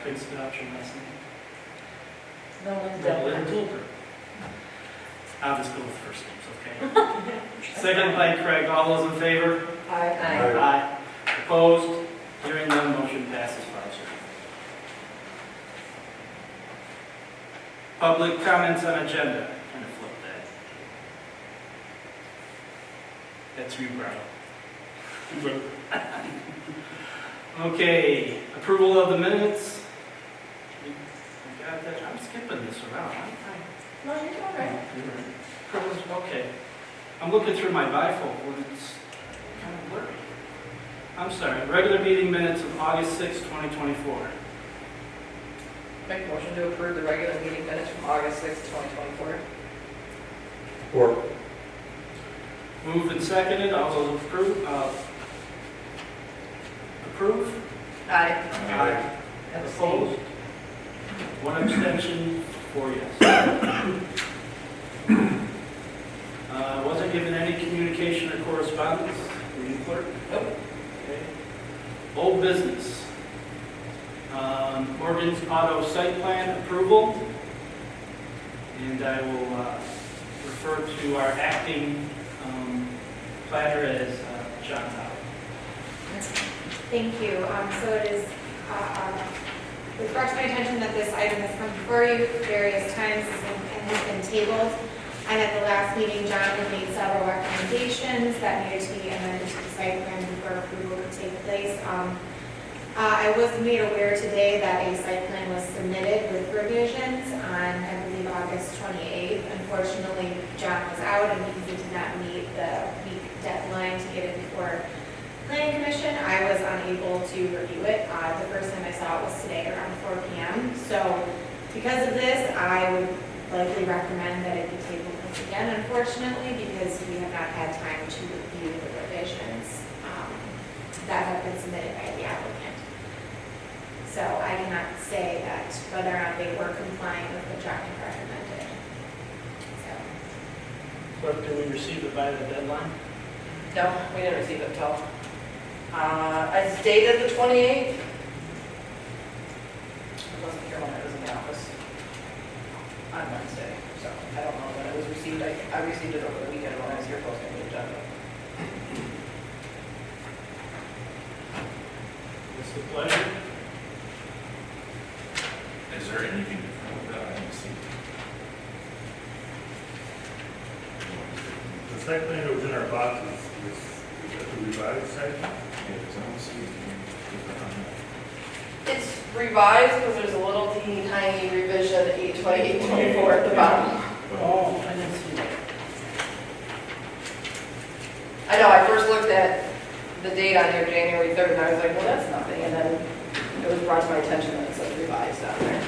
Craig's adoption last name? No, Lynn Dilber. I'll just go with first names, okay? Second by Craig, all those in favor? Aye. Aye. Opposed? Hearing none, motion passes 5-0. Public comments on agenda. Kind of flip that. That's you, Brian. Okay, approval of the minutes. We got that. I'm skipping this around. No, you're all right. Okay. I'm looking through my bifold when it's kind of blurry. I'm sorry. Regular meeting minutes of August 6, 2024. Make a motion to approve the regular meeting minutes from August 6th, 2024. Or, Moved and seconded. All those approve? Approve? Aye. Aye. Abstain. Opposed? One abstention, 4 yes. Wasn't given any communication or correspondence? Were you clerk? Nope. Okay. Old business. Morgan's Auto Site Plan approval. And I will refer to our acting planner as John Howard. Thank you. So it is, it's brought to my attention that this item has come before you various times and has been tabled. And at the last meeting, John had made several recommendations that needed to be amended to the site plan before approval could take place. I was made aware today that a site plan was submitted with revisions on, I believe, August 28th. Unfortunately, John was out and he did not meet the week deadline to get it before Planning Commission. I was unable to review it. The first time I saw it was today around 4 p.m. So because of this, I would likely recommend that it be tabled once again, unfortunately, because we have not had time to review the revisions that have been submitted by the applicant. So I cannot say that whether or not they were complying with what John had recommended. So. Clerk, did we receive it by the deadline? No, we didn't receive it until, it's dated the 28th. I wasn't here when I was in the office on Wednesday, so I don't know when it was received. I received it over the weekend when I was here posting the agenda. It's a pleasure. Is there anything different with that? I haven't seen. the site plan that was in our box is that the revised site plan? Yeah, because I don't see anything different on that. It's revised because there's a little teeny tiny revision 8/28/24 at the bottom. Oh, I didn't see that. I know, I first looked at the date on here, January 3rd, and I was like, well, that's nothing, and then it was brought to my attention that it says revised on there.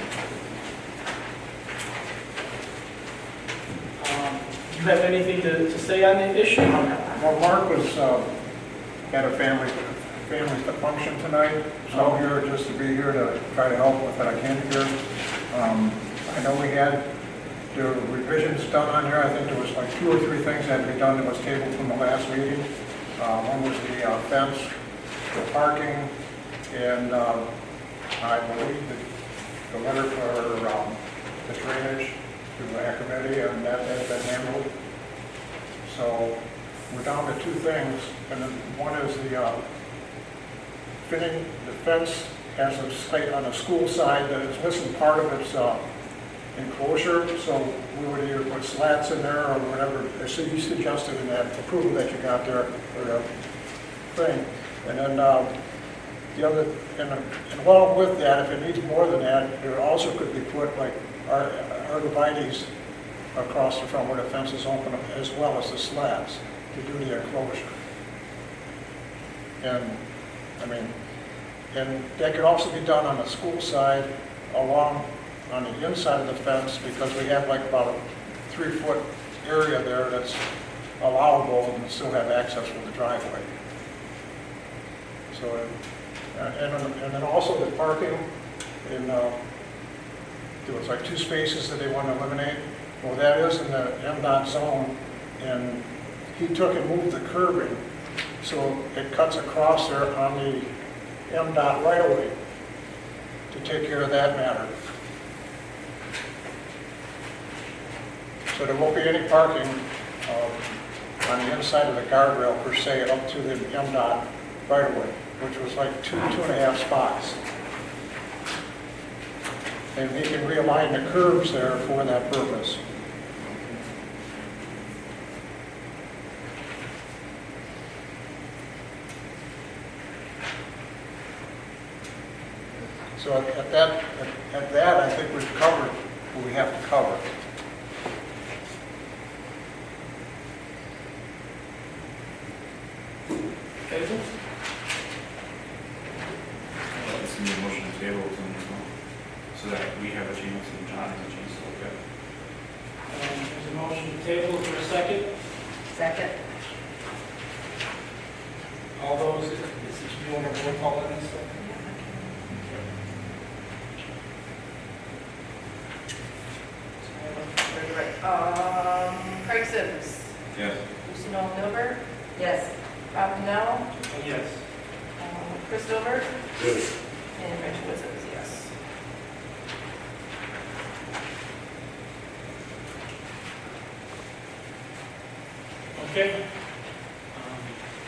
Do you have anything to say on the issue? Well, Mark was, had a family function tonight, so I'm here just to be here to try to help with what I can here. I know we had the revisions done on here. I think there was like 2 or 3 things that had to be done that was tabled from the last meeting. One was the fence, the parking, and I believe the letter for the drainage to the committee, and that has been handled. So we're down to 2 things, and then one is the fitting the fence has a site on the school side that is missing part of its enclosure, so we would either put slats in there or whatever. So you suggested in that approval that you got there, or the thing. And then the other, and along with that, if it needs more than that, there also could be put like arborvitaes across the front where the fence is open, as well as the slats to do the enclosure. And I mean, and that could also be done on the school side along on the inside of the fence, because we have like about a 3-foot area there that's allowable and still have access for the driveway. So, and then also the parking, in, there was like 2 spaces that they want to eliminate. Well, that is in the MDOT zone, and he took and moved the curbing, so it cuts across there on the MDOT right away. to take care of that matter. So there won't be any parking on the inside of the guardrail per se up to the MDOT right of way, which was like two and a half spots. And he can realign the curbs there for that purpose. So at that, I think we've covered what we have to cover. Table? Let's need a motion to table to, so that we have a chance and John has a chance to look at it. There's a motion to table for a second. Second. All those, is it you want to roll call in this? Craig Sims, Yes. Lucy Noel Gilbert. Yes. Bob Cannell, Yes. Chris Gilbert, Yes. and Rachel Wizards, yes. Okay.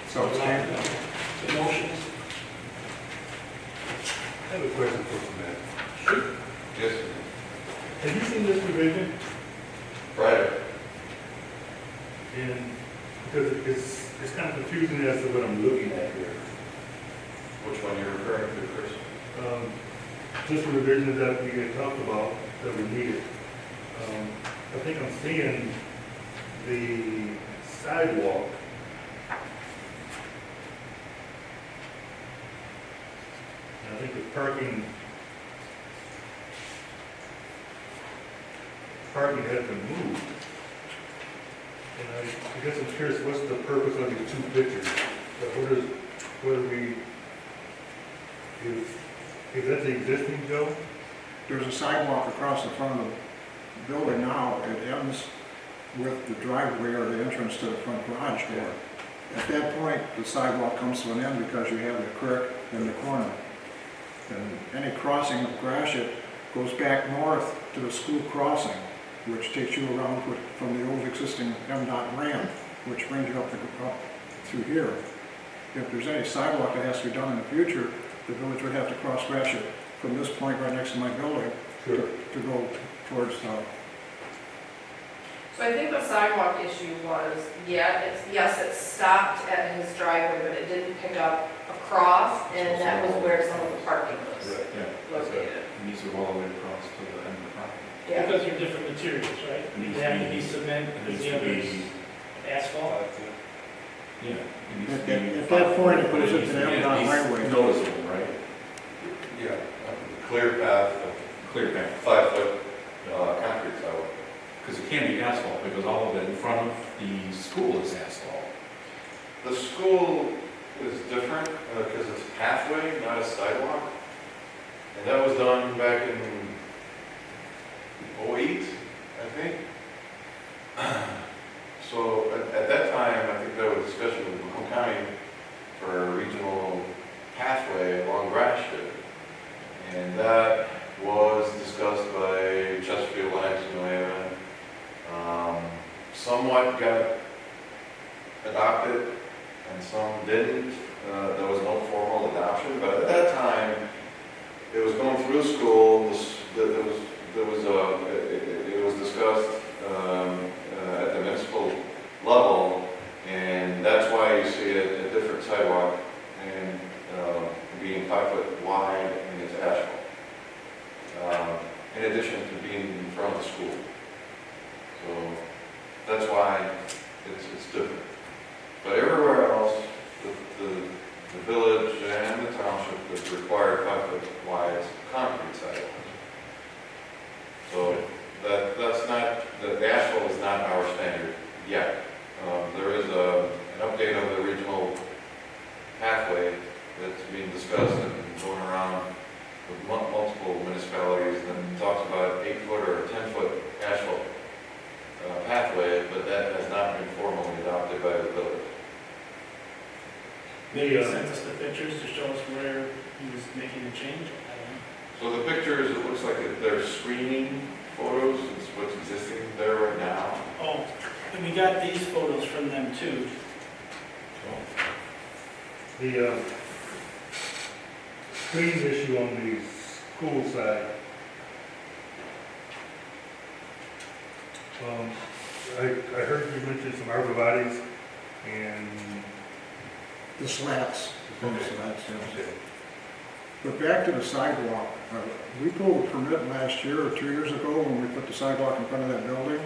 So it's tabled. The motions? I have a question for Matt. Shoot. Yes. Have you seen this revision? Friday. And, because it's kind of confusing as to what I'm looking at here. Which one you're referring to, Chris? Just the revisions that we had talked about that we needed. I think I'm seeing the sidewalk. And I think the parking has been moved. And I guess I'm curious, what's the purpose of these two pictures? What are we, is that the existing, Joe? There's a sidewalk across the front of the building now. It ends with the driveway or the entrance to the front garage door. At that point, the sidewalk comes to an end because you have the creek in the corner. And any crossing of Gratiot goes back north to the school crossing, which takes you around from the old existing MDOT ramp, which brings you up through here. If there's any sidewalk that has to be done in the future, the village would have to cross Gratiot from this point right next to my building Sure. to go towards So I think the sidewalk issue was, yes, it stopped at his driveway, but it didn't pick up across, and that was where some of the parking was Yeah. located. It needs to go all the way across to the end of the property. Yeah. Because they're different materials, right? It needs They to have to be- be cement, It because needs the to other's be, asphalt. yeah. it needs At to be that- at that point, it goes but into needs the to be at MDOT least highway. Noticeable, right? Yeah. Clear path of Clear path. 5-foot concrete sidewalk. Because it can't be asphalt, because all of it in front of the school is asphalt. The school is different because it's a pathway, not a sidewalk. And that was done back in '08, I think. So at that time, I think there was discussion with Macomb County for a regional pathway along Gratiot. And that was discussed by Chesterfield, Lennox, and New Haven. Somewhat got adopted and some didn't. There was no formal adoption, but at that time, it was going through school. It was discussed at the municipal level, and that's why you see a different sidewalk and being 5 foot wide and it's asphalt. In addition to being in front of the school. So that's why it's different. But everywhere else, the village and the township has required 5 foot wide concrete sidewalks. So that's not, the asphalt is not our standard yet. There is an update of the regional pathway that's being discussed and going around with multiple municipalities, and talks about 8 foot or 10 foot asphalt pathway, but that has not been formally adopted by the village. Maybe he sent us the pictures to show us where he was making the change. I don't know. So the pictures, it looks like they're screening photos, it's what's existing there right now. Oh, and we got these photos from them too. The screen issue on the school side. I heard you mention some arborvitae's and. The slats, the foam Okay. slats, yes. But back to the sidewalk, we pulled a permit last year or 2 years ago when we put the sidewalk in front of that building.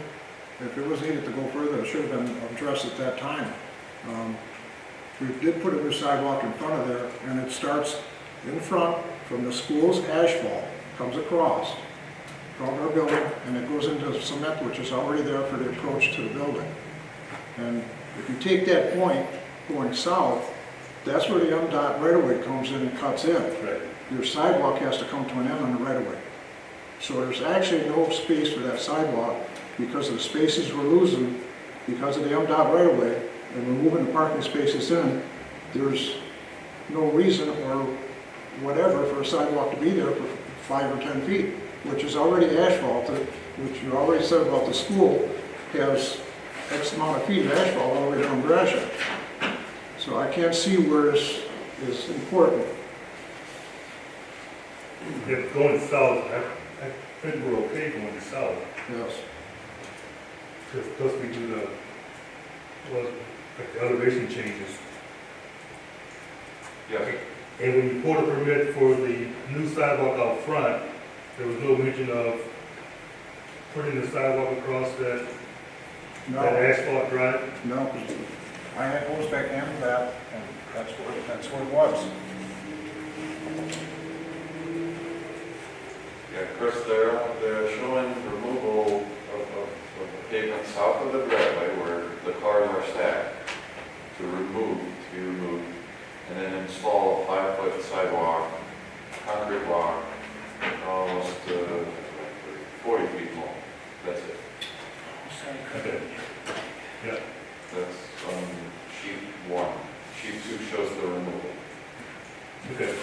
If it was needed to go further, it should have been addressed at that time. We did put a new sidewalk in front of there, and it starts in front from the school's asphalt, comes across from our building, and it goes into cement, which is already there for the approach to the building. And if you take that point going south, that's where the MDOT right-of-way comes in and cuts in. Right. Your sidewalk has to come to an end on the right-of-way. So there's actually no space for that sidewalk because of the spaces we're losing because of the MDOT right-of-way, and we're moving the parking spaces in. There's no reason or whatever for a sidewalk to be there for 5 or 10 feet, which is already asphalted, which you already said about the school, has X amount of feet of asphalt all the way down Gratiot. So I can't see where this is important. If going south, I think we're okay going south, Yes. because plus we do the, well, like the elevation changes. Yes. And when you pulled a permit for the new sidewalk out front, there was no mention of putting the sidewalk across that No, asphalt drive? no, 'cause I had goes back and that, and that's where it was. Yeah, Chris, they're showing removal of the pavement south of the driveway where the cars are stacked to be removed, and then install a 5-foot sidewalk, concrete walk, almost 40 feet long. That's it. Sorry, Okay. Yeah. That's on sheet 1. Sheet 2 shows the removal. Okay.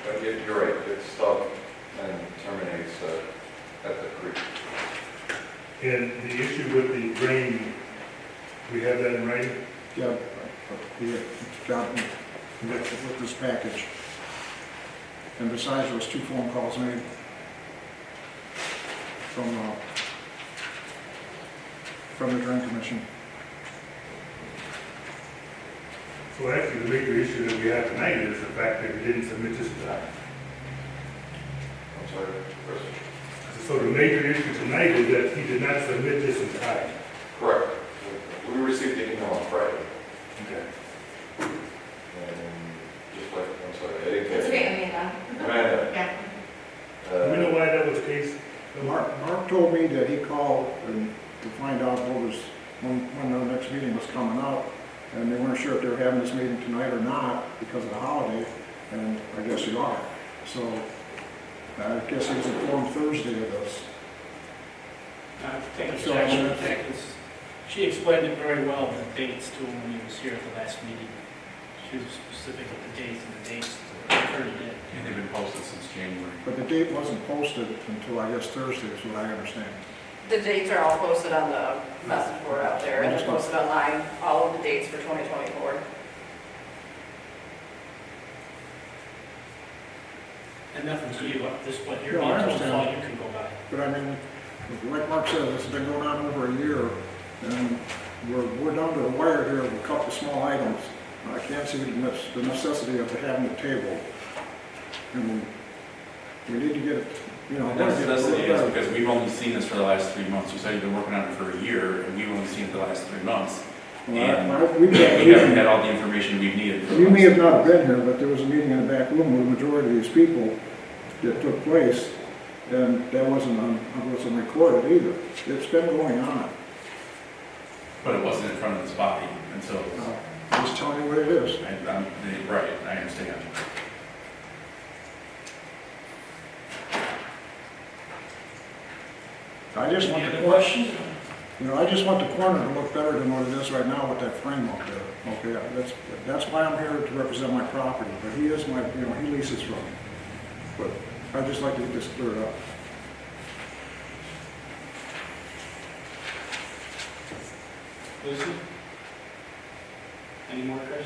But you're right, it stops and terminates at the creek. And the issue with the drain, we have that in writing? Yeah, got with this package. And besides, there was 2 phone calls made from the Drain Commission. So actually, the major issue that we have tonight is the fact that we didn't submit this to that. I'm sorry, Chris. So the major issue tonight is that he did not submit this in time. Correct. We received the email on Friday, Okay. and just like, I'm sorry, I didn't It's get okay, it. Amanda. Amanda, Yeah. Do we know why that was the case? Mark told me that he called and to find out what was, when the next meeting was coming up, and they weren't sure if they were having this meeting tonight or not because of the holiday, and I guess you are. So I guess he was informed Thursday of this. Thank you, So, Jackson. She explained it very well, the dates to him when he was here at the last meeting. She was specific with the dates and the dates turned it in. And they've been posted since January. But the date wasn't posted until, I guess, Thursday, is what I understand. The dates are all posted on the message board out there, and they're posted online, all of the dates for 2024. And nothing to you, this is what you're No, being I told, is all understand. you can go by. But I mean, like Mark said, this has been going on over a year, and we're down to the wire here with a couple small items. I can't see the necessity of having the table. And we need to get it, you know. The necessity is better. because we've only seen this for the last 3 months. You said you've been working on it for a year, and we've only seen it the last 3 months. Well, We haven't had all the information we've needed. for You may months. have not been here, but there was a meeting in the back room with the majority of these people that took place, and that wasn't recorded either. It's been going on. But it wasn't in front of this body until, I'm just telling you what it is. right, I understand. I just want Any the other corner, questions? you know, I just want the corner to look better than what it is right now with that frame up there. Okay, that's why I'm here to represent my property, but he is my, you know, he leases from me. I'd just like to get this cleared up. Lucy? Any more, Chris?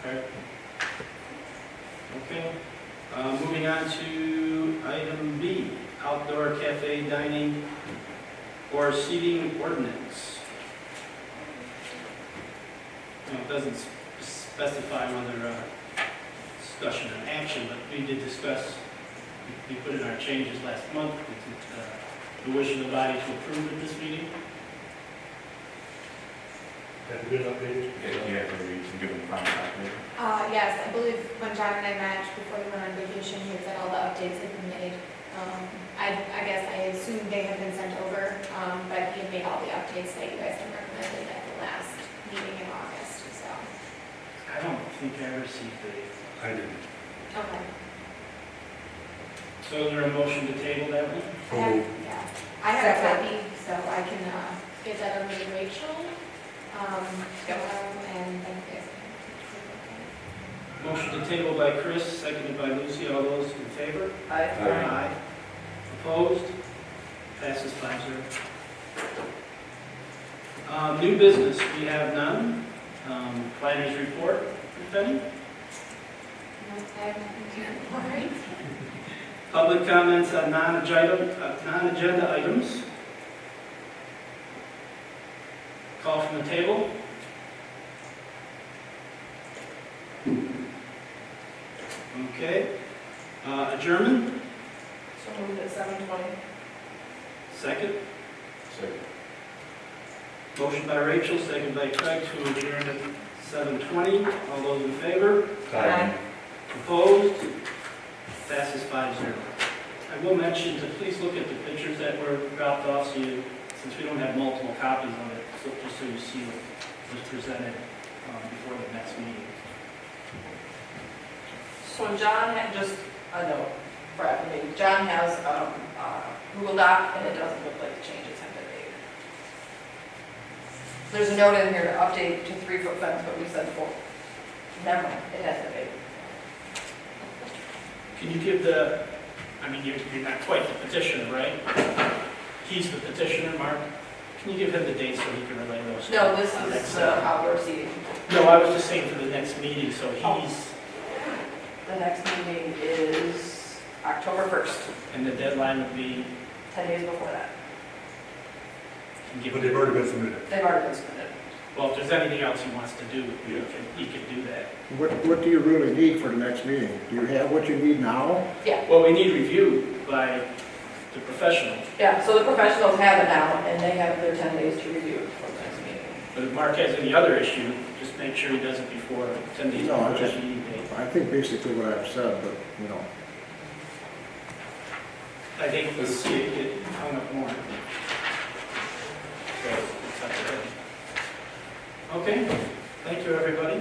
Okay. Okay. Moving on to item B, outdoor cafe dining or seating ordinance. You know, it doesn't specify whether discussion and action, but we did discuss, we put in our changes last month. Is it the wish of the body to approve at this meeting? Has it been updated? Yeah, maybe you can give them a final copy. Yes, I believe when John and I met before we went on vacation, he said all the updates had been made. I guess I assume they have been sent over, but he had made all the updates that you guys had recommended at the last meeting in August, so. I don't think I received it. I didn't. Okay. So is there a motion to table that one? So I have, moved. yeah, I have a copy, so I can get that over to Rachel. And then you guys can. Motion to table by Chris, seconded by Lucy. All those in favor? Aye. Opposed? Passes 5-0. New business, we have none. Planners report, if any. No, I have nothing to report. Public comments on non-agenda items. Call from the table. Okay. Adjournment, So moved at 7:20. second. Second. Motion by Rachel, second by Craig to adjourn at 7:20. All those in favor? Aye. Opposed? Passes 5-0. I will mention to please look at the pictures that were dropped off, so you, since we don't have multiple copies of it, so just so you see what was presented before the next meeting. So John had just a note for everybody. John has Google Doc, and it doesn't look like the changes have been made. There's a note in here to update to 3-foot fence, but we said 4. Never mind, it has been made. Can you give the, I mean, you're not quite the petitioner, right? He's the petitioner, Mark. Can you give him the date so he can relay those? No, this to the next is meeting? outdoor seating. No, I was just saying for the next meeting, so he's, The next meeting is October 1st, and the deadline would be, 10 days before that. can give But they've already been submitted. They've already been submitted. well, if there's anything else he wants to do, he can do that. What do you really need for the next meeting? Do you have what you need now? Well, we need review by the professional, Yeah, so the professionals have it now, and they have their 10 days to review it for the next meeting. but if Mark has any other issue, just make sure he does it before 10 days No, I before the just- meeting date. I think basically what I've said, but, you know. I think we'll see it get hung up more. So, it's up to him. Okay, thank you, everybody.